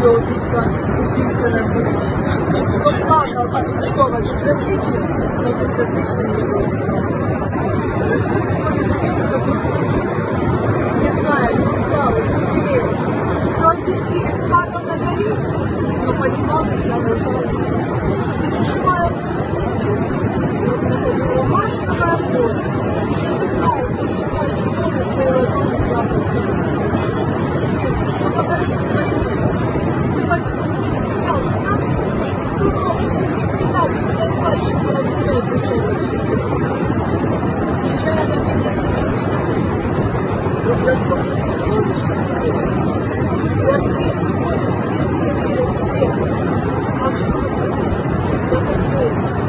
ее убийственное будущее. Кто плакал от людского безразличия, но безразличным не был. Рассвет приходит к тем, кто был включен, не зная ни усталости, ни лени, кто от бессилия падал на колени, но поднимался и продолжал идти. Не зажимая вдруг находила маршковое поле, и задыхаясь, сжимающий поле своей ладони плакал в тем, кто погорел своей душой, не победил, не стремился на все, кто мог среди предательства и фальши не рассеять душевной жизни. Нечаянно не вознесли, вдруг распахнется солнечный дверь, рассвет приходит к тем, кто верит в свет, абсолютно, благословенно.